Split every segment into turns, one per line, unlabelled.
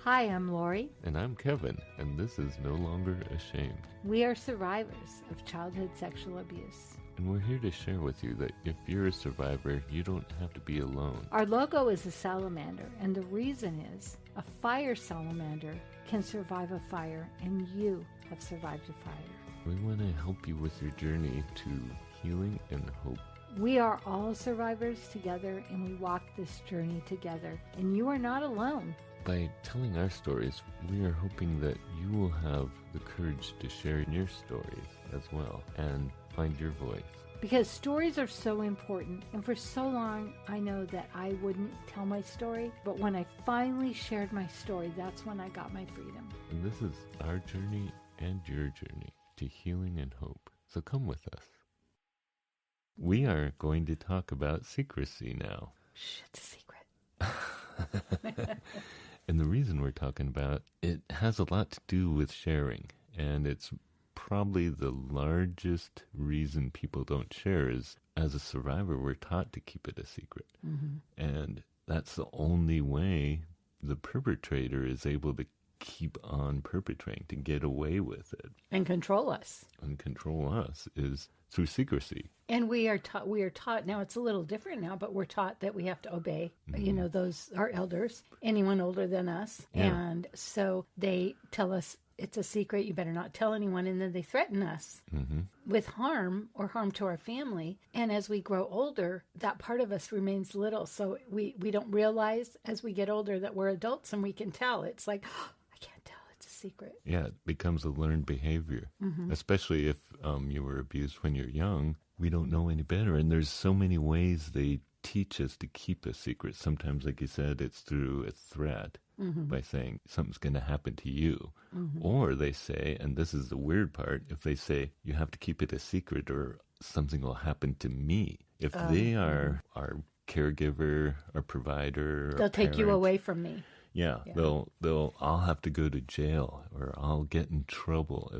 Hi, I'm Lori.
And I'm Kevin, and this is No Longer Ashamed.
We are survivors of childhood sexual abuse.
And we're here to share with you that if you're a survivor, you don't have to be alone.
Our logo is a salamander, and the reason is a fire salamander can survive a fire, and you have survived a fire.
We want to help you with your journey to healing and hope.
We are all survivors together, and we walk this journey together, and you are not alone.
By telling our stories, we are hoping that you will have the courage to share your stories as well and find your voice.
Because stories are so important, and for so long I know that I wouldn't tell my story, but when I finally shared my story, that's when I got my freedom.
And this is our journey and your journey to healing and hope. So come with us. We are going to talk about secrecy now.
Shh, it's a secret.
And the reason we're talking about it has a lot to do with sharing, and it's probably the largest reason people don't share is as a survivor, we're taught to keep it a secret. Mm-hmm. And that's the only way the perpetrator is able to keep on perpetrating, to get away with it.
And control us.
And control us is through secrecy.
And we are taught, now it's a little different now, but we're taught that we have to obey, those, our elders, anyone older than us. Yeah. And so they tell us it's a secret, you better not tell anyone. And then they threaten us with harm or harm to our family. And as we grow older, that part of us remains little. So we don't realize as we get older that we're adults and we can tell. It's like, oh, I can't tell. It's a secret.
Yeah, it becomes a learned behavior, especially if you were abused when you're young. We don't know any better. And there's so many ways they teach us to keep a secret. Sometimes, like you said, it's through a threat by saying something's going to happen to you. Or they say, and this is the weird part, if they say you have to keep it a secret or something will happen to me. If they are our caregiver, our provider,
they'll take you away from me.
Yeah, I'll have to go to jail or I'll get in trouble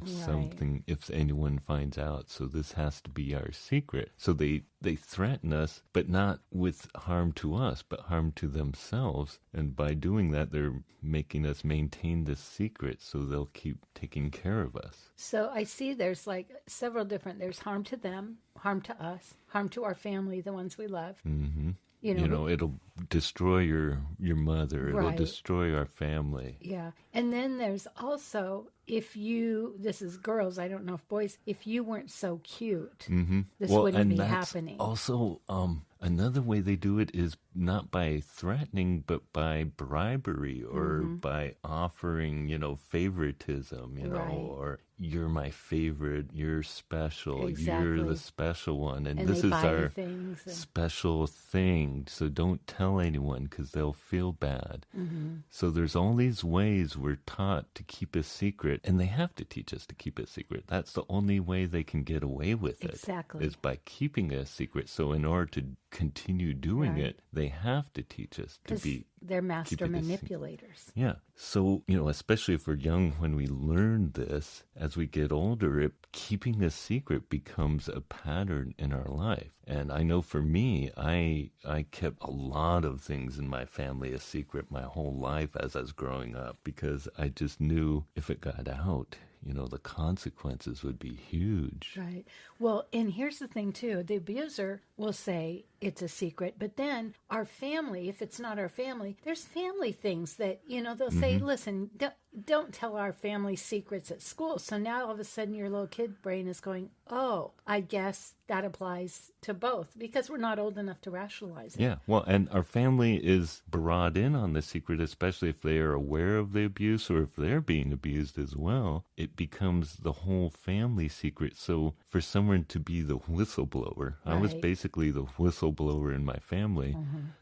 if anyone finds out. So this has to be our secret. So they threaten us, but not with harm to us, but harm to themselves. And by doing that, they're making us maintain this secret so they'll keep taking care of us.
So I see there's like several different, there's harm to them, harm to us, harm to our family, the ones we love.
Mm-hmm. It'll destroy your mother. It'll destroy our family.
Yeah. And then there's also, this is girls, I don't know if boys, if you weren't so cute, this wouldn't be happening.
Also, another way they do it is not by threatening, but by bribery or by offering, favoritism, or you're my favorite, you're special, you're the special one. And this is our special thing. So don't tell anyone because they'll feel bad. So there's all these ways we're taught to keep a secret, and they have to teach us to keep it secret. That's the only way they can get away with it.
Exactly.
Is by keeping it a secret. So in order to continue doing it, they have to teach us to be.
They're master manipulators.
Yeah. So, especially if we're young, when we learn this, as we get older, keeping a secret becomes a pattern in our life. And I know for me, I kept a lot of things in my family a secret my whole life as I was growing up, because I just knew if it got out, the consequences would be huge.
Right. Well, and here's the thing, too. The abuser will say it's a secret, but then our family, if it's not our family, there's family things that, they'll say, listen, don't tell our family secrets at school. So now all of a sudden your little kid brain is going, oh, I guess that applies to both, because we're not old enough to rationalize it.
Yeah, well, and our family is brought in on the secret, especially if they are aware of the abuse or if they're being abused as well. It becomes the whole family secret. So for someone to be the whistleblower, I was basically the whistleblower in my family.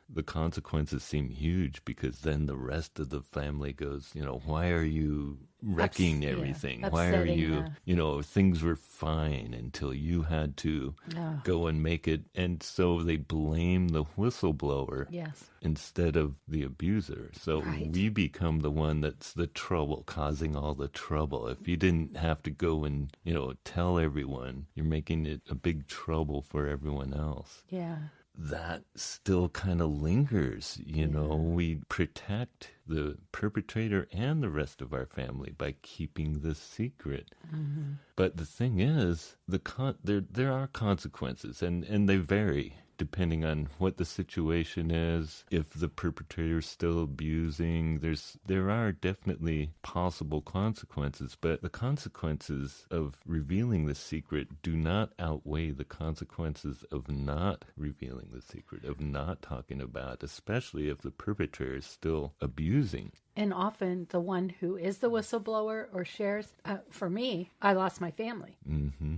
The consequences seem huge, because then the rest of the family goes, why are you wrecking everything? Why are you, things were fine until you had to go and make it. And so they blame the whistleblower instead of the abuser. So we become the one that's the trouble, causing all the trouble. If you didn't have to go and, tell everyone, you're making it a big trouble for everyone else.
Yeah.
that still kind of lingers. You know, we protect the perpetrator and the rest of our family by keeping this secret. But the thing is, there are consequences, and they vary depending on what the situation is. If the perpetrator is still abusing, there are definitely possible consequences, but the consequences of revealing the secret do not outweigh the consequences of not revealing the secret, of not talking about it, especially if the perpetrator is still abusing.
And often the one who is the whistleblower or shares, for me, I lost my family.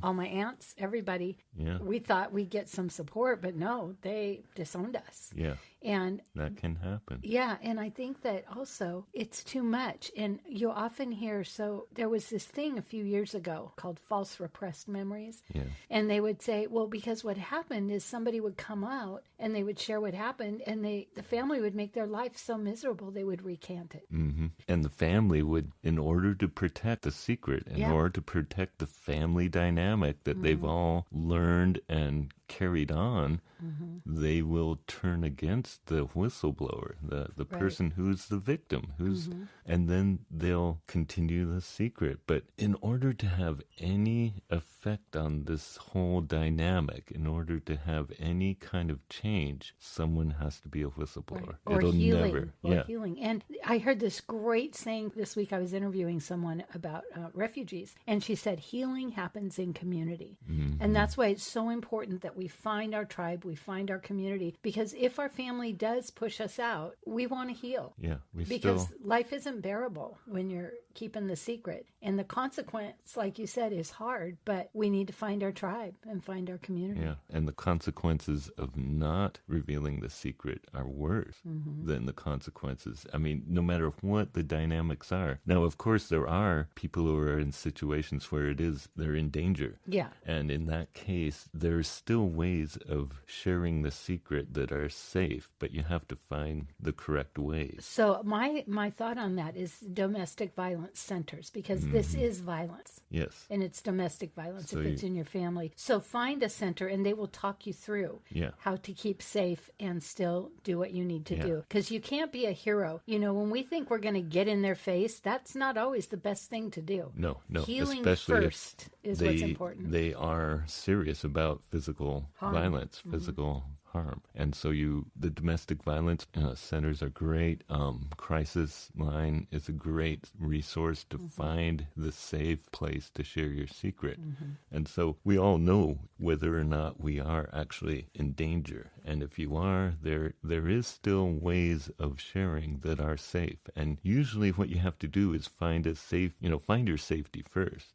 All my aunts, everybody.
Yeah.
We thought we'd get some support, but no, they disowned us.
Yeah.
And
that can happen.
yeah, and I think that also it's too much. And you often hear, so there was this thing a few years ago called false repressed memories.
Yeah.
And they would say, well, because what happened is somebody would come out and they would share what happened, and the family would make their life so miserable they would recant it.
And the family would, in order to protect the secret, in order to protect the family dynamic that they've all learned and carried on, they will turn against the whistleblower, the person who's the victim, and then they'll continue the secret. But in order to have any effect on this whole dynamic, in order to have any kind of change, someone has to be a whistleblower.
Or
It'll
healing.
never.
Healing. And I heard this great saying this week. I was interviewing someone about refugees, and she said healing happens in community. And that's why it's so important that we find our tribe, we find our community, because if our family does push us out, we want to heal.
Yeah,
because life isn't bearable when you're keeping the secret. And the consequence, like you said, is hard, but we need to find our tribe and find our community.
Yeah, and the consequences of not revealing the secret are worse than the consequences. I mean, no matter what the dynamics are. Now, of course, there are people who are in situations where they're in danger.
Yeah.
And in that case, there's still ways of sharing the secret that are safe, but you have to find the correct ways.
So my thought on that is domestic violence centers, because this is violence.
Yes.
And it's domestic violence if it's in your family. So find a center and they will talk you through how to keep safe and still do what you need to do. Because you can't be a hero. You know, when we think we're going to get in their face, that's not always the best thing to do.
No.
Healing
especially
first is what's important.
They are serious about physical violence, physical harm. And so the domestic violence centers are great. Crisis Line is a great resource to find the safe place to share your secret. And so we all know whether or not we are actually in danger. And if you are, there is still ways of sharing that are safe. And usually what you have to do is find find your safety first.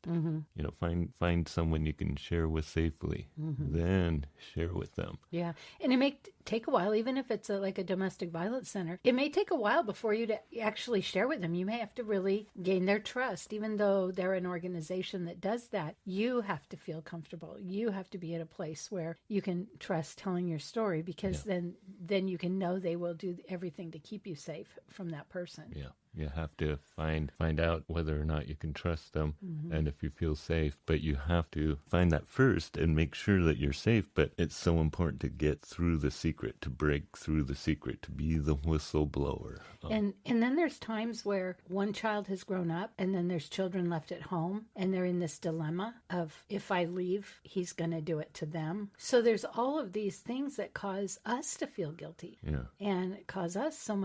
Find someone you can share with safely. Then share with them.
Yeah. And it may take a while, even if it's like a domestic violence center. It may take a while before you to actually share with them. You may have to really gain their trust. Even though they're an organization that does that, you have to feel comfortable. You have to be at a place where you can trust telling your story, because then you can know they will do everything to keep you safe from that person.
Yeah. You have to find out whether or not you can trust them and if you feel safe. But you have to find that first and make sure that you're safe. But it's so important to get through the secret, to break through the secret, to be the whistleblower.
And then there's times where one child has grown up and then there's children left at home and they're in this dilemma of, if I leave, he's going to do it to them. So there's all of these things that cause us to feel guilty and cause us so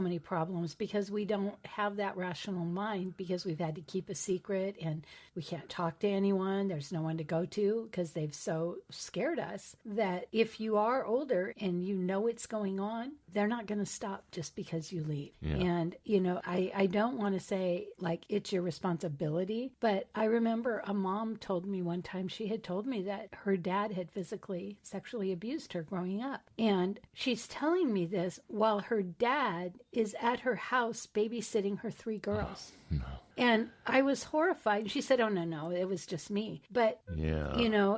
many problems, because we don't have that rational mind, because we've had to keep a secret and we can't talk to anyone. There's no one to go to because they've so scared us that if you are older and you know it's going on, they're not going to stop just because you leave.
Yeah.
And, I don't want to say like it's your responsibility, but I remember a mom told me one time, she had told me that her dad had physically, sexually abused her growing up. And she's telling me this while her dad is at her house babysitting her 3 girls.
No.
And I was horrified. She said, "Oh, no, it was just me." But,
Yeah.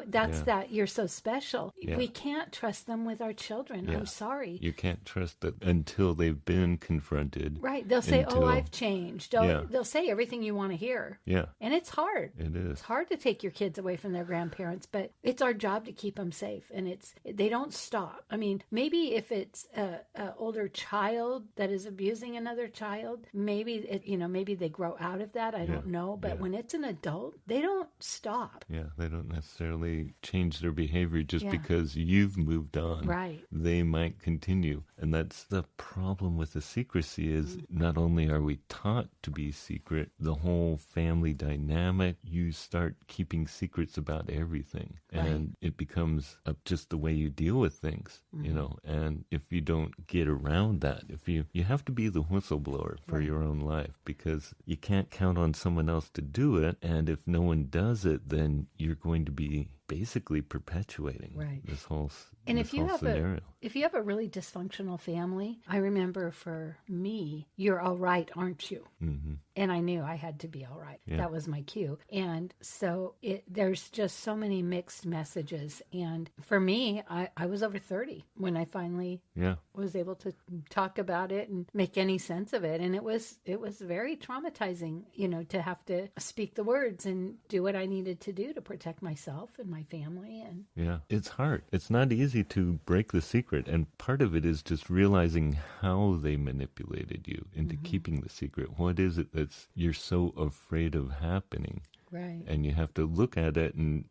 that's
Yeah.
that you're so special.
Yeah.
We can't trust them with our children.
Yeah.
I'm sorry.
You can't trust it until they've been confronted.
Right. They'll say,
Until-
"Oh, I've changed." They'll say everything you want to hear.
Yeah,
And it's hard.
it is.
It's hard to take your kids away from their grandparents, but it's our job to keep them safe. And they don't stop. I mean, maybe if it's a older child that is abusing another child, maybe maybe they grow out of that. I don't know. But when it's an adult, they don't stop.
Yeah, they don't necessarily change their behavior just
Yeah.
because you've moved on.
Right.
They might continue. And that's the problem with the secrecy is not only are we taught to be secret, the whole family dynamic, you start keeping secrets about everything.
Right.
And it becomes just the way you deal with things, and if you don't get around that, if you have to be the whistleblower for your own life, because you can't count on someone else to do it. And if no one does it, then you're going to be basically perpetuating this whole
And
this
if you
whole
have
scenario.
if you have a really dysfunctional family, I remember for me, you're all right, aren't you?
Mm-hmm.
And I knew I had to be all right.
Yeah.
That was my cue. And so there's just so many mixed messages. And for me, I was over 30 when I finally was able to talk about it and make any sense of it. And it was very traumatizing, to have to speak the words and do what I needed to do to protect myself and my family. And
Yeah, it's hard. It's not easy to break the secret. And part of it is just realizing how they manipulated you into keeping the secret. What is it that you're so afraid of happening?
right.
And you have to look at it in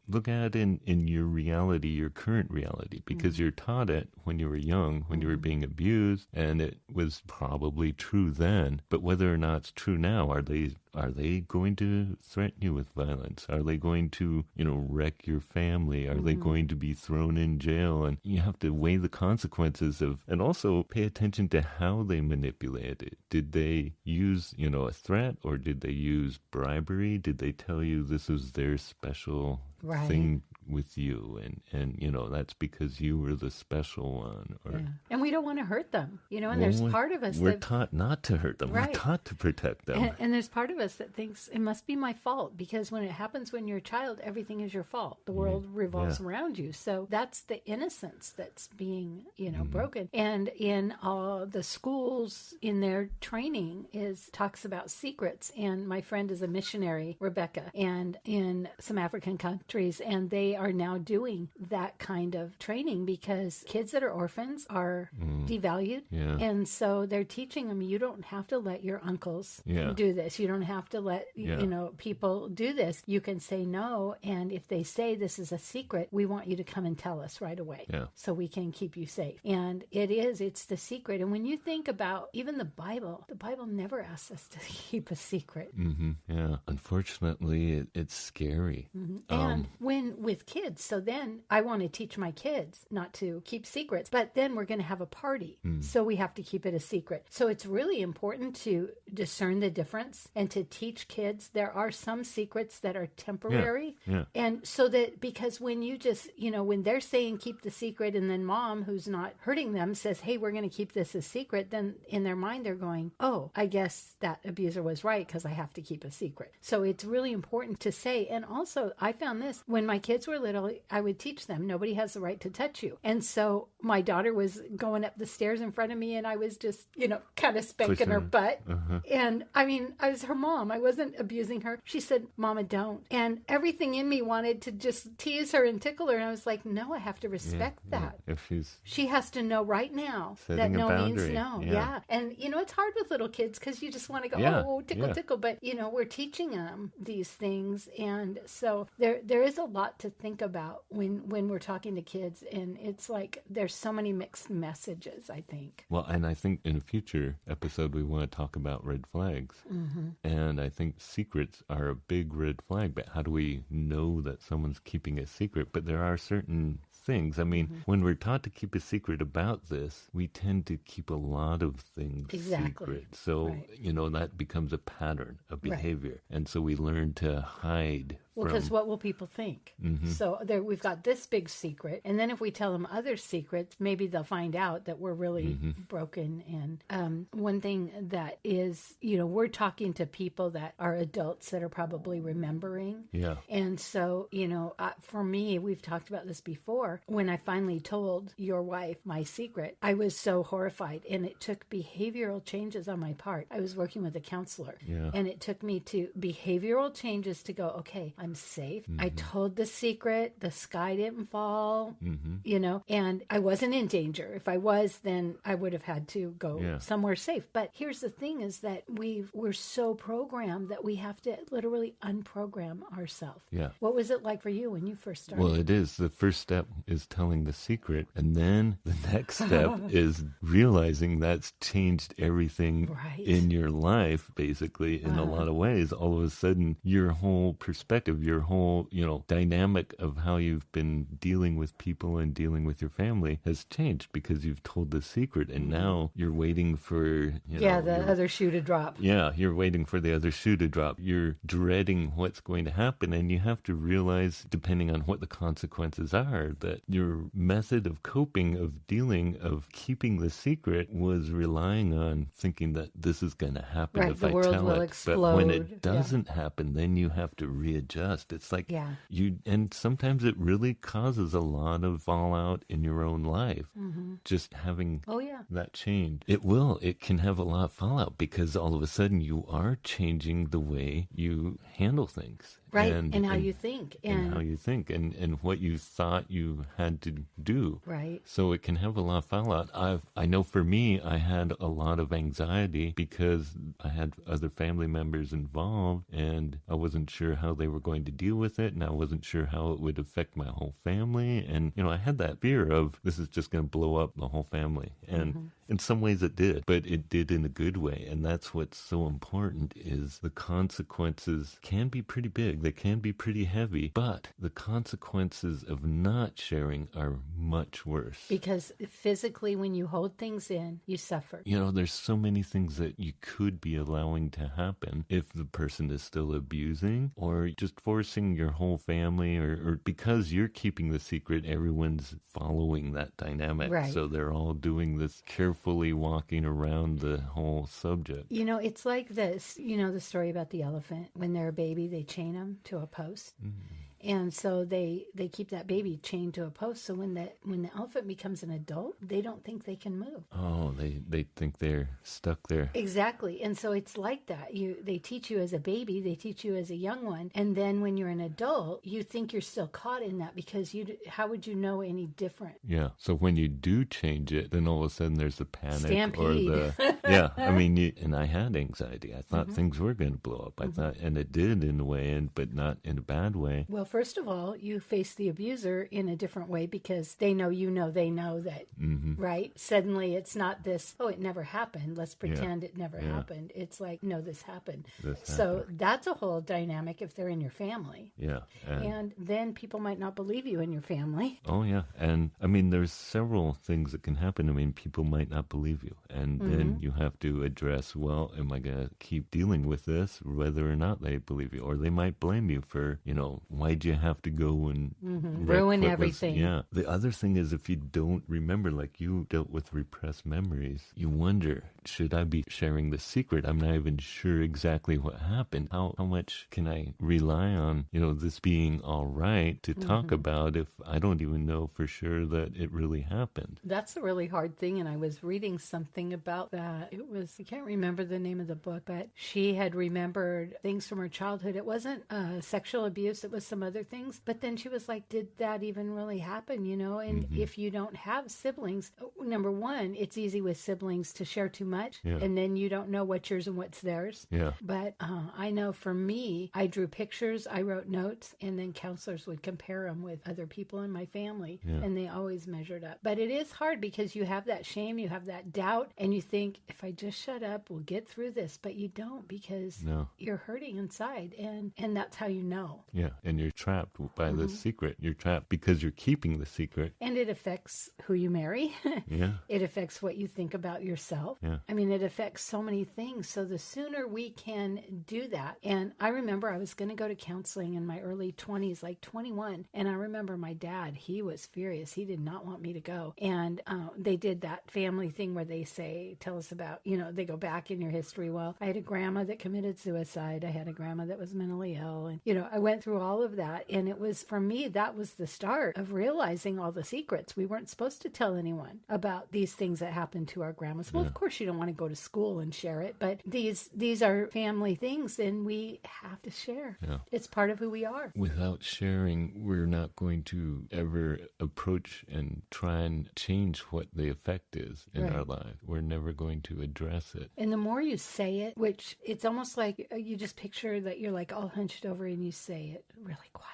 your reality, your current reality, because you're taught it when you were young, when you were being abused, and it was probably true then. But whether or not it's true now, are they going to threaten you with violence? Are they going to, wreck your family? Are they going to be thrown in jail? And you have to weigh the consequences and also pay attention to how they manipulated it. Did they use, a threat, or did they use bribery? Did they tell you this is their special thing with you, and that's because you were the special one? Or
And we don't want to hurt them, and there's part of us
we're
that
taught not to hurt them.
Right.
We're taught to protect them.
and there's part of us that thinks it must be my fault, because when it happens when you're a child, everything is your fault. The world revolves around you. So that's the innocence that's being, broken. And in all the schools, in their training talks about secrets. And my friend is a missionary, Rebecca, and in some African countries, and they are now doing that kind of training because kids that are orphans are devalued.
Yeah.
And so they're teaching them, you don't have to let your uncles
Yeah.
do this. You don't have to let, people do this. You can say no. And if they say this is a secret, we want you to come and tell us right away.
Yeah.
So we can keep you safe. And it's the secret. And when you think about even the Bible never asks us to keep a secret.
Mm-hmm. Yeah. Unfortunately, it's scary.
And when with kids, so then I want to teach my kids not to keep secrets, but then we're going to have a party. So we have to keep it a secret. So it's really important to discern the difference and to teach kids there are some secrets that are temporary.
Yeah.
And so that, because when you just, when they're saying keep the secret, and then mom, who's not hurting them, says, hey, we're going to keep this a secret, then in their mind, they're going, oh, I guess that abuser was right because I have to keep a secret. So it's really important to say. And also, I found this when my kids were little, I would teach them nobody has the right to touch you. And so my daughter was going up the stairs in front of me, and I was just, kind of spanking her butt. And I mean, I was her mom. I wasn't abusing her. She said, Mama, don't. And everything in me wanted to just tease her and tickle her. And I was like, no, I have to respect that.
If
She has to know right now that
setting a
no means
boundary.
no.
Yeah.
And, it's hard with little kids because you just want to go, oh, tickle, tickle. But, we're teaching them these things. And so there is a lot to think about when we're talking to kids. And it's like there's so many mixed messages, I think.
Well, and I think in a future episode, we want to talk about red flags. And I think secrets are a big red flag. But how do we know that someone's keeping a secret? But there are certain things. I mean, when we're taught to keep a secret about this, we tend to keep a lot of things secret. So, that becomes a pattern of behavior. And so we learn to hide
Well, because what will people think? So there, we've got this big secret, and then if we tell them other secrets, maybe they'll find out that we're really broken. And one thing that is, we're talking to people that are adults that are probably remembering.
Yeah.
And so, for me, we've talked about this before. When I finally told your wife my secret, I was so horrified, and it took behavioral changes on my part. I was working with a counselor, and it took me to behavioral changes to go, okay, I'm safe. I told the secret. The sky didn't fall, and I wasn't in danger. If I was, then I would have had to go somewhere safe. But here's the thing is that we're so programmed that we have to literally unprogram ourselves.
Yeah.
What was it like for you when you first started?
Well, it is. The first step is telling the secret. And then the next step is realizing that's changed everything in your life, basically, in a lot of ways. All of a sudden, your whole perspective, your whole, dynamic of how you've been dealing with people and dealing with your family has changed because you've told the secret. And now you're waiting for,
the other shoe to drop.
Yeah, you're waiting for the other shoe to drop. You're dreading what's going to happen. And you have to realize, depending on what the consequences are, that your method of coping, of dealing, of keeping the secret was relying on thinking that this is going to happen if I tell it.
Explode.
But when it doesn't happen, then you have to readjust. It's like and sometimes it really causes a lot of fallout in your own life. Just having that change. It can have a lot of fallout because all of a sudden you are changing the way you handle things.
Right, and how you think.
And how you think, and what you thought you had to do.
Right.
So it can have a lot of fallout. I know for me, I had a lot of anxiety because I had other family members involved, and I wasn't sure how they were going to deal with it, and I wasn't sure how it would affect my whole family. And, I had that fear of this is just going to blow up the whole family. And in some ways it did, but it did in a good way. And that's what's so important is the consequences can be pretty big. They can be pretty heavy, but the consequences of not sharing are much worse.
Because physically, when you hold things in, you suffer.
There's so many things that you could be allowing to happen if the person is still abusing or just forcing your whole family or because you're keeping the secret, everyone's following that dynamic.
Right.
So they're all doing this carefully walking around the whole subject.
It's like this, the story about the elephant. When they're a baby, they chain them to a post. And so they keep that baby chained to a post. So when the elephant becomes an adult, they don't think they can move.
Oh, they think they're stuck there.
Exactly. And so it's like that. They teach you as a baby, they teach you as a young one, and then when you're an adult, you think you're still caught in that because how would you know any different?
Yeah. So when you do change it, then all of a sudden there's a panic
Stampede.
or the I mean, and I had anxiety. I thought things were going to blow up. I thought, and it did in a way, but not in a bad way.
Well, first of all, you face the abuser in a different way because they know they know that, right? Suddenly it's not this, it never happened. Let's pretend it never happened. It's like, no, this happened. So that's a whole dynamic if they're in your family.
Yeah.
And then people might not believe you in your family.
Oh, yeah. And I mean, there's several things that can happen. I mean, people might not believe you. And then you have to address, well, am I going to keep dealing with this, whether or not they believe you? Or they might blame you for, why'd you have to go and
ruin everything.
The other thing is if you don't remember, like you dealt with repressed memories, you wonder, should I be sharing the secret? I'm not even sure exactly what happened. How much can I rely on, this being all right to talk about if I don't even know for sure that it really happened?
That's a really hard thing. And I was reading something about that. I can't remember the name of the book, but she had remembered things from her childhood. It wasn't sexual abuse. It was some other things. But then she was like, did that even really happen? And if you don't have siblings, number one, it's easy with siblings to share too much. And then you don't know what's yours and what's theirs. But I know for me, I drew pictures, I wrote notes, and then counselors would compare them with other people in my family. And they always measured up. But it is hard because you have that shame, you have that doubt, and you think, if I just shut up, we'll get through this. But you don't because you're hurting inside. And that's how you know.
Yeah. And you're trapped by this secret. You're trapped because you're keeping the secret.
And it affects who you marry.
Yeah.
It affects what you think about yourself.
Yeah.
I mean, it affects so many things. So the sooner we can do that. And I remember I was going to go to counseling in my early 20s, like 21. And I remember my dad, he was furious. He did not want me to go. And they did that family thing where they say, tell us about, they go back in your history. Well, I had a grandma that committed suicide. I had a grandma that was mentally ill. And, I went through all of that. And it was, for me, that was the start of realizing all the secrets. We weren't supposed to tell anyone about these things that happened to our grandmas. Well, of course, you don't want to go to school and share it, but these are family things, and we have to share.
Yeah.
It's part of who we are.
Without sharing, we're not going to ever approach and try and change what the effect is in our life. We're never going to address it.
And the more you say it, which it's almost like you just picture that you're like all hunched over and you say it really quiet.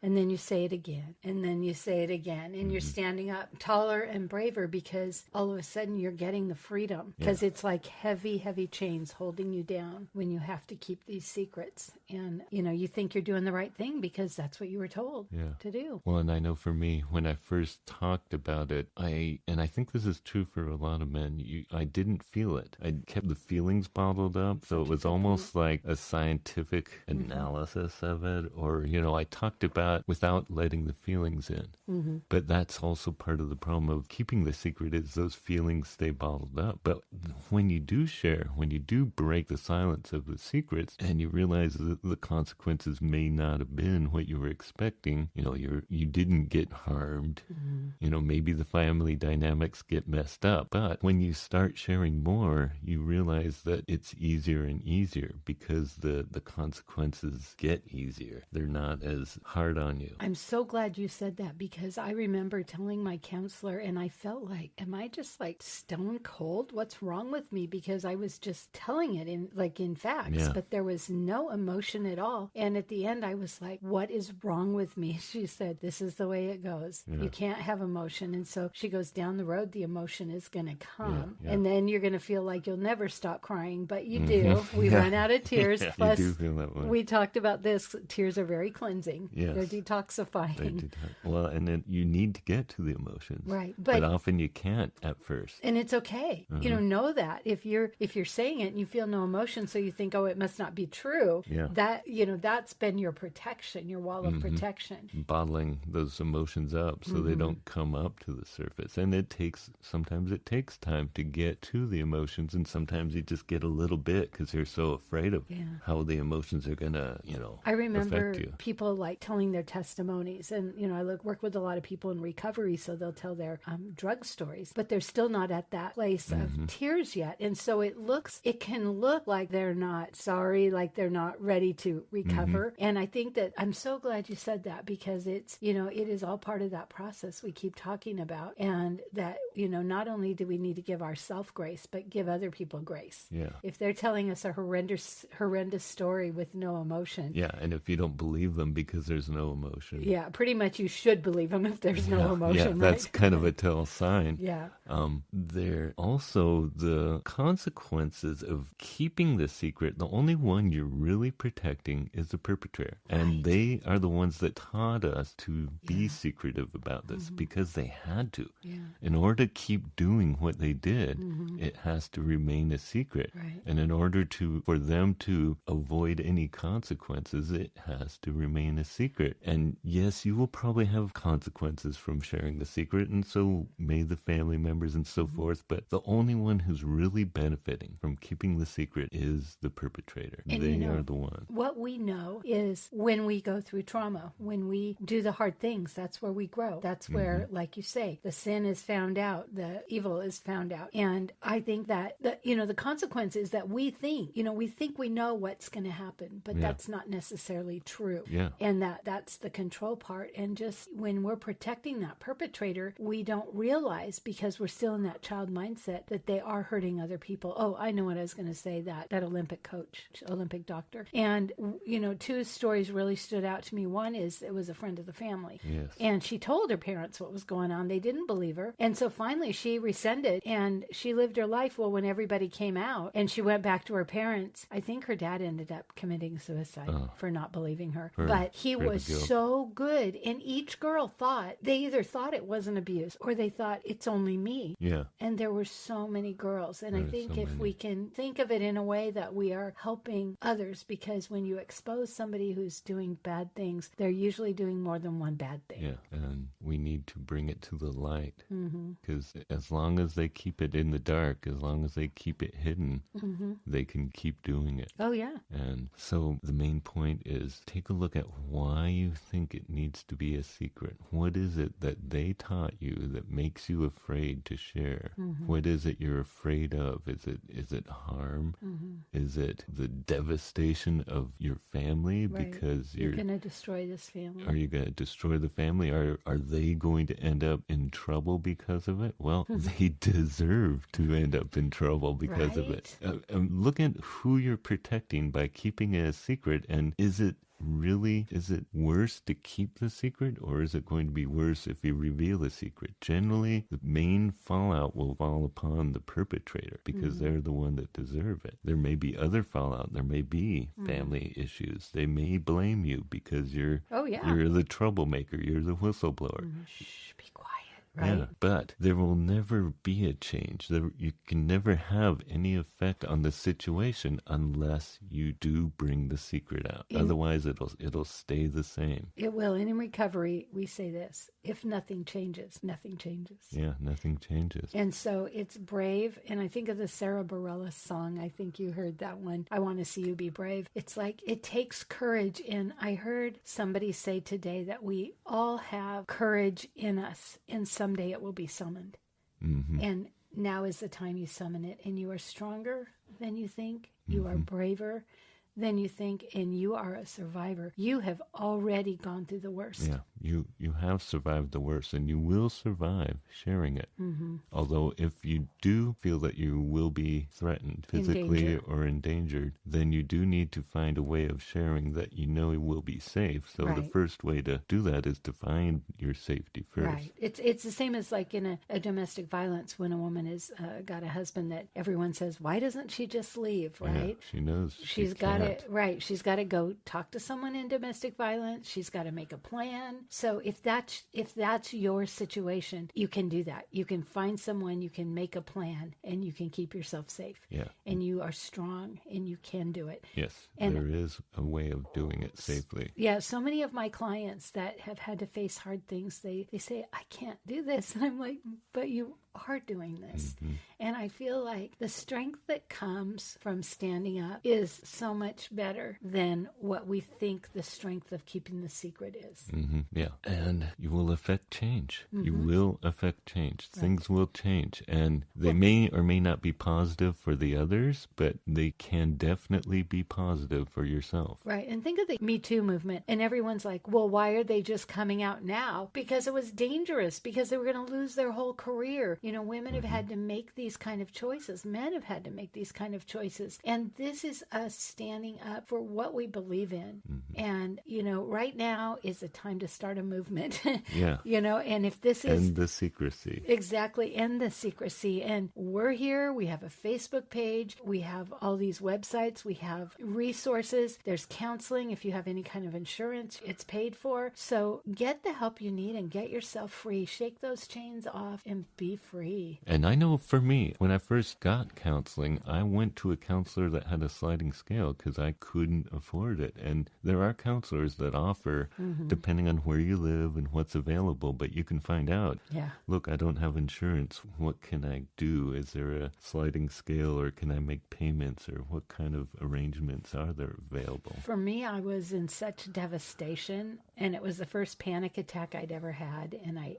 And then you say it again, and then you say it again, and you're standing up taller and braver because all of a sudden you're getting the freedom, because it's like heavy, heavy chains holding you down when you have to keep these secrets. And, you think you're doing the right thing because that's what you were told to do.
Well, and I know for me, when I first talked about it, and I think this is true for a lot of men, I didn't feel it. I kept the feelings bottled up, so it was almost like a scientific analysis of it, or, I talked about without letting the feelings in. But that's also part of the problem of keeping the secret, is those feelings stay bottled up. But when you do share, when you do break the silence of the secrets, and you realize that the consequences may not have been what you were expecting, you didn't get harmed, maybe the family dynamics get messed up. But when you start sharing more, you realize that it's easier and easier because the consequences get easier. They're not as hard on you.
I'm so glad you said that, because I remember telling my counselor, and I felt like, am I just like stone cold? What's wrong with me? Because I was just telling it in facts, but there was no emotion at all. And at the end, I was like, what is wrong with me? She said, this is the way it goes. You can't have emotion. And so she goes, down the road, the emotion is going to come. And then you're going to feel like you'll never stop crying, but you do. We run out of tears. Plus,
you do feel that way.
We talked about this. Tears are very cleansing.
Yes.
They're detoxifying.
Well, and then you need to get to the emotions.
Right.
But often you can't at first.
And it's okay. Know that. If you're saying it and you feel no emotion, so you think, oh, it must not be true. That, that's been your protection, your wall of protection.
Bottling those emotions up so they don't come up to the surface. And sometimes it takes time to get to the emotions, and sometimes you just get a little bit because you're so afraid of how the emotions are going to,
I remember
affect you.
People like telling their testimonies, and I work with a lot of people in recovery, so they'll tell their drug stories, but they're still not at that place of tears yet. And so it can look like they're not sorry, like they're not ready to recover. And I think that I'm so glad you said that, because it's, it is all part of that process we keep talking about. And that, not only do we need to give ourselves grace, but give other people grace.
Yeah.
If they're telling us a horrendous story with no emotion.
Yeah. And if you don't believe them because there's no emotion.
Yeah. Pretty much you should believe them if there's no emotion.
Yeah.
Right?
That's kind of a tell sign.
Yeah.
There also the consequences of keeping the secret. The only one you're really protecting is the perpetrator. And they are the ones that taught us to be secretive about this because they had to. Yeah. In order to keep doing what they did, it has to remain a secret.
Right.
And in order for them to avoid any consequences, it has to remain a secret. And yes, you will probably have consequences from sharing the secret, and so may the family members and so forth, but the only one who's really benefiting from keeping the secret is the perpetrator.
And
they are the one.
What we know is when we go through trauma, when we do the hard things, that's where we grow. That's where, like you say, the sin is found out, the evil is found out. And I think that, the consequence is that we think we know what's going to happen, but that's not necessarily true.
Yeah.
And that's the control part. And just when we're protecting that perpetrator, we don't realize, because we're still in that child mindset, that they are hurting other people. Oh, I know what I was going to say, that Olympic coach, Olympic doctor. And, two stories really stood out to me. One is it was a friend of the family.
Yes.
And she told her parents what was going on. They didn't believe her. And so finally she rescinded and she lived her life. Well, when everybody came out and she went back to her parents, I think her dad ended up committing suicide for not believing her. But he was
guilt.
so good. And each girl thought, they either thought it wasn't abuse or they thought it's only me.
Yeah.
And there were so many girls. And I
There are
think
so
if
many.
we can think of it in a way that we are helping others, because when you expose somebody who's doing bad things, they're usually doing more than one bad thing.
Yeah, and we need to bring it to the light,
Mm-hmm.
because as long as they keep it in the dark, as long as they keep it hidden,
Mm-hmm.
they can keep doing it.
Oh, yeah.
And so the main point is take a look at why you think it needs to be a secret. What is it that they taught you that makes you afraid to share?
Mm-hmm.
What is it you're afraid of? Is it harm?
Mm-hmm.
Is it the devastation of your family
Right.
because
You're going to destroy this family.
are you going to destroy the family? Are they going to end up in trouble because of it? Well, they deserve to end up in trouble because of it. Look at who you're protecting by keeping it a secret, and is it worse to keep the secret, or is it going to be worse if you reveal the secret? Generally, the main fallout will fall upon the perpetrator because they're the one that deserve it. There may be other fallout. There may be family issues. They may blame you because you're the troublemaker. You're the whistleblower.
Shh, be quiet. Right?
Yeah, but there will never be a change. You can never have any effect on the situation unless you do bring the secret out. Otherwise, it'll stay the same.
It will. And in recovery, we say this: if nothing changes, nothing changes.
Yeah, nothing changes.
And so it's brave. And I think of the Sarah Bareilles song. I think you heard that one. I want to see you be brave. It's like it takes courage. And I heard somebody say today that we all have courage in us, and someday it will be summoned.
Mm-hmm.
And now is the time you summon it. And you are stronger than you think. You are braver than you think, and you are a survivor. You have already gone through the worst.
Yeah, you have survived the worst, and you will survive sharing it.
Mm-hmm.
Although if you do feel that you will be threatened physically or endangered, then you do need to find a way of sharing that you know will be safe. So the first way to do that is to find your safety first.
Right. It's the same as like in a domestic violence when a woman has got a husband that everyone says, why doesn't she just leave, right?
Yeah, she knows.
She's got to, right. She's got to go talk to someone in domestic violence. She's got to make a plan. So if that's your situation, you can do that. You can find someone, you can make a plan, and you can keep yourself safe.
Yeah.
And you are strong, and you can do it.
Yes,
and
there is a way of doing it safely.
Yeah, so many of my clients that have had to face hard things, they say, I can't do this. And I'm like, but you are doing this.
Mm-hmm.
And I feel like the strength that comes from standing up is so much better than what we think the strength of keeping the secret is.
Mm-hmm. Yeah. And you will affect change.
Mm-hmm.
You will affect change. Right. Things will change. And they may or may not be positive for the others, but they can definitely be positive for yourself.
Right. And think of the Me Too movement. And everyone's like, well, why are they just coming out now? Because it was dangerous, because they were going to lose their whole career. You know, women have had to make these kind of choices. Men have had to make these kind of choices. And this is us standing up for what we believe in. Mm-hmm. And, you know, right now is the time to start a movement.
Yeah.
You know, and if this is...
End the secrecy.
Exactly. End the secrecy. And we're here. We have a Facebook page. We have all these websites. We have resources. There's counseling. If you have any kind of insurance, it's paid for. So get the help you need and get yourself free. Shake those chains off and be free.
And I know for me, when I first got counseling, I went to a counselor that had a sliding scale because I couldn't afford it. And there are counselors that offer, depending on where you live and what's available, but you can find out, look, I don't have insurance. What can I do? Is there a sliding scale, or can I make payments, or what kind of arrangements are there available?
For me, I was in such devastation, and it was the first panic attack I'd ever had. And I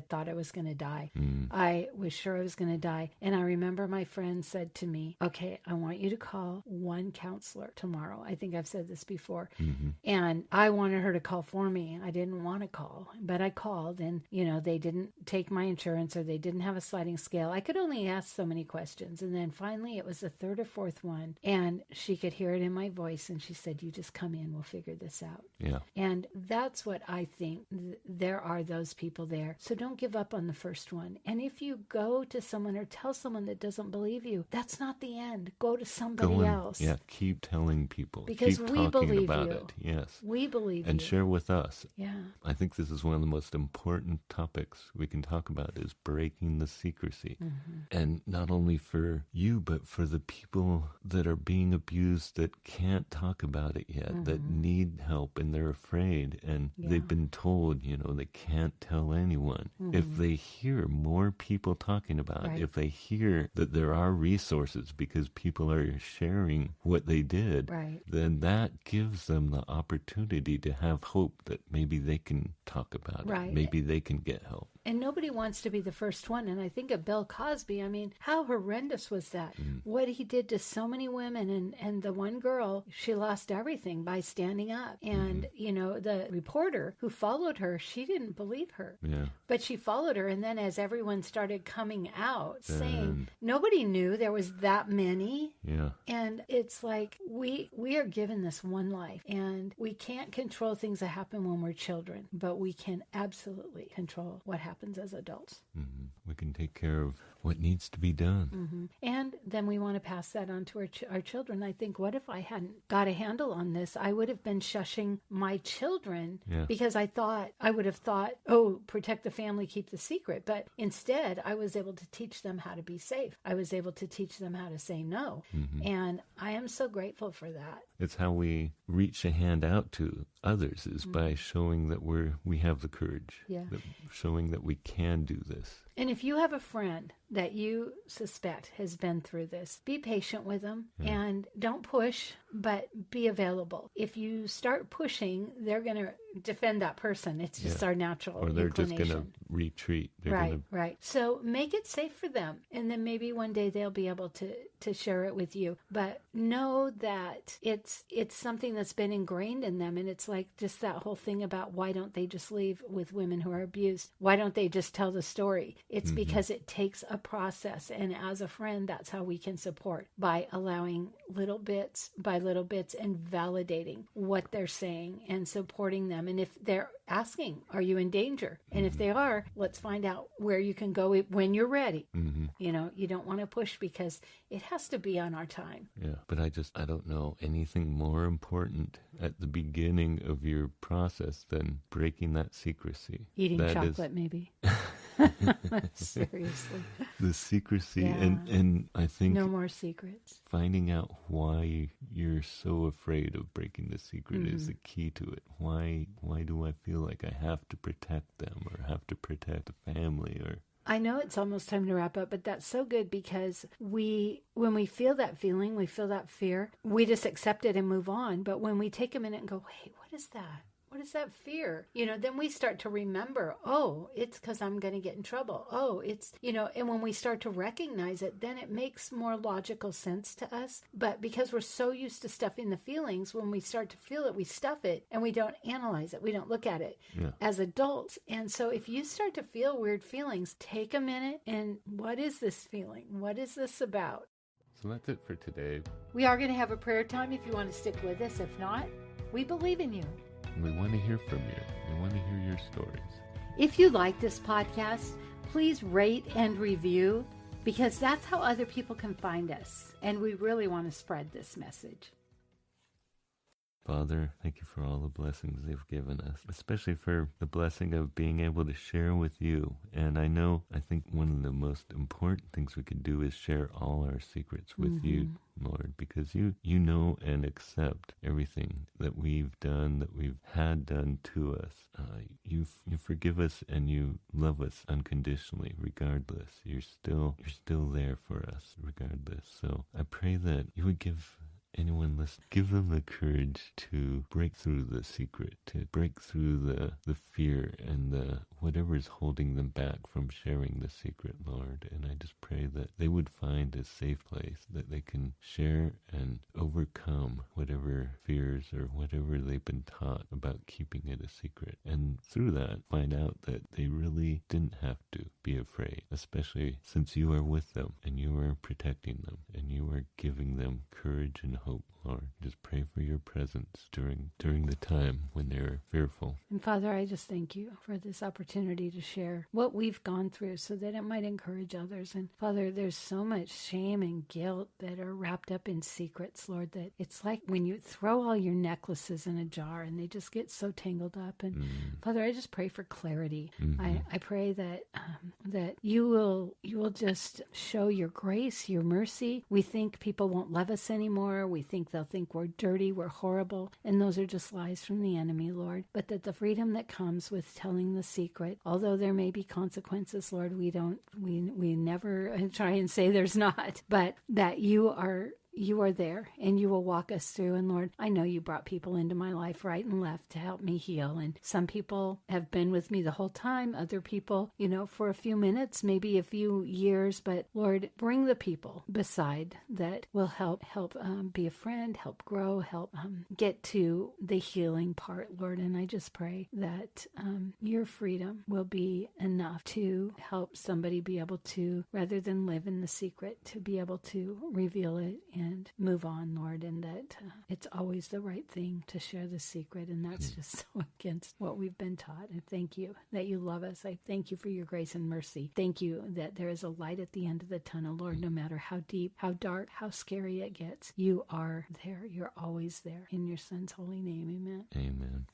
thought I was going to die. I was sure I was going to die. And I remember my friend said to me, okay, I want you to call one counselor tomorrow. I think I've said this before. Mm-hmm. And I wanted her to call for me. I didn't want to call, but I called, and, you know, they didn't take my insurance, or they didn't have a sliding scale. I could only ask so many questions. And then finally it was the third or fourth one, and she could hear it in my voice. And she said, you just come in, we'll figure this out.
Yeah.
And that's what I think. There are those people there. So don't give up on the first one. And if you go to someone or tell someone that doesn't believe you, that's not the end. Go to
Go
somebody
and,
else.
yeah, keep telling people.
Because
keep
we
talking
believe
about
you.
it. Yes.
We believe
And
you.
share with us.
Yeah.
I think this is one of the most important topics we can talk about is breaking the secrecy. And not only for you, but for the people that are being abused that can't talk about it yet, that need help and they're afraid and they've been told, they can't tell anyone. If they hear more people talking about it, if they hear that there are resources because people are sharing what they did, then that gives them the opportunity to have hope that maybe they can talk about it. Maybe they can get help.
And nobody wants to be the first one. And I think of Bill Cosby. I mean, how horrendous was that? What he did to so many women. And the one girl, she lost everything by standing up. And, the reporter who followed her, she didn't believe her.
Yeah.
But she followed her. And then as everyone started coming out saying, nobody knew there was that many.
Yeah.
And it's like we are given this one life. And we can't control things that happen when we're children. But we can absolutely control what happens as adults.
We can take care of what needs to be done.
And then we want to pass that on to our children. I think, what if I hadn't got a handle on this? I would have been shushing my children because I would have thought, oh, protect the family, keep the secret. But instead, I was able to teach them how to be safe. I was able to teach them how to say no. And I am so grateful for that.
It's how we reach a hand out to others is by showing that we have the courage, showing that we can do this.
And if you have a friend that you suspect has been through this, be patient with them and don't push, but be available. If you start pushing, they're going to defend that person. It's just our natural
inclination. Or they're just going to retreat.
Right. So make it safe for them. And then maybe one day they'll be able to share it with you. But know that it's something that's been ingrained in them. And it's like just that whole thing about why don't they just leave with women who are abused? Why don't they just tell the story? It's because it takes a process. And as a friend, that's how we can support, by allowing little bits by little bits and validating what they're saying and supporting them. And if they're asking, are you in danger? And if they are, let's find out where you can go when you're ready. You don't want to push because it has to be on our time.
Yeah, but I don't know anything more important at the beginning of your process than breaking that secrecy.
Eating chocolate, maybe. Seriously.
The secrecy and I think
no more secrets.
Finding out why you're so afraid of breaking the secret is the key to it. Why do I feel like I have to protect them or have to protect the family? Or
I know it's almost time to wrap up, but that's so good because when we feel that feeling, we feel that fear, we just accept it and move on. But when we take a minute and go, wait, what is that? What is that fear? Then we start to remember, oh, it's because I'm going to get in trouble. Oh, it's, and when we start to recognize it, then it makes more logical sense to us. But because we're so used to stuffing the feelings, when we start to feel it, we stuff it and we don't analyze it. We don't look at it as adults. And so if you start to feel weird feelings, take a minute and what is this feeling? What is this about?
So that's it for today.
We are going to have a prayer time if you want to stick with us. If not, we believe in you.
We want to hear from you. We want to hear your stories.
If you like this podcast, please rate and review because that's how other people can find us. And we really want to spread this message.
Father, thank you for all the blessings you've given us, especially for the blessing of being able to share with you. And I think one of the most important things we could do is share all our secrets with you, Lord, because you know and accept everything that we've done, that we've had done to us. You forgive us and you love us unconditionally, regardless. You're still there for us, regardless. So I pray that you would give anyone listening, give them the courage to break through the secret, to break through the fear and the whatever is holding them back from sharing the secret, Lord. And I just pray that they would find a safe place that they can share and overcome whatever fears or whatever they've been taught about keeping it a secret. And through that, find out that they really didn't have to be afraid, especially since you are with them and you are protecting them and you are giving them courage and hope, Lord. Just pray for your presence during the time when they're fearful.
And Father, I just thank you for this opportunity to share what we've gone through so that it might encourage others. And Father, there's so much shame and guilt that are wrapped up in secrets, Lord, that it's like when you throw all your necklaces in a jar and they just get so tangled up. And Father, I just pray for clarity. I pray that that you will just show your grace, your mercy. We think people won't love us anymore. We think they'll think we're dirty, we're horrible, and those are just lies from the enemy, Lord. But that the freedom that comes with telling the secret, although there may be consequences, Lord, we never try and say there's not, but that you are there and you will walk us through. And Lord, I know you brought people into my life right and left to help me heal. And some people have been with me the whole time. Other people, for a few minutes, maybe a few years. But Lord, bring the people beside that will help be a friend, help grow, help get to the healing part, Lord. And I just pray that your freedom will be enough to help somebody be able to, rather than live in the secret, to be able to reveal it and move on, Lord, and that it's always the right thing to share the secret, and that's just so against what we've been taught. And thank you that you love us. I thank you for your grace and mercy. Thank you that there is a light at the end of the tunnel, Lord, no matter how deep, how dark, how scary it gets. You are there. You're always there. In your Son's holy name, amen.
Amen.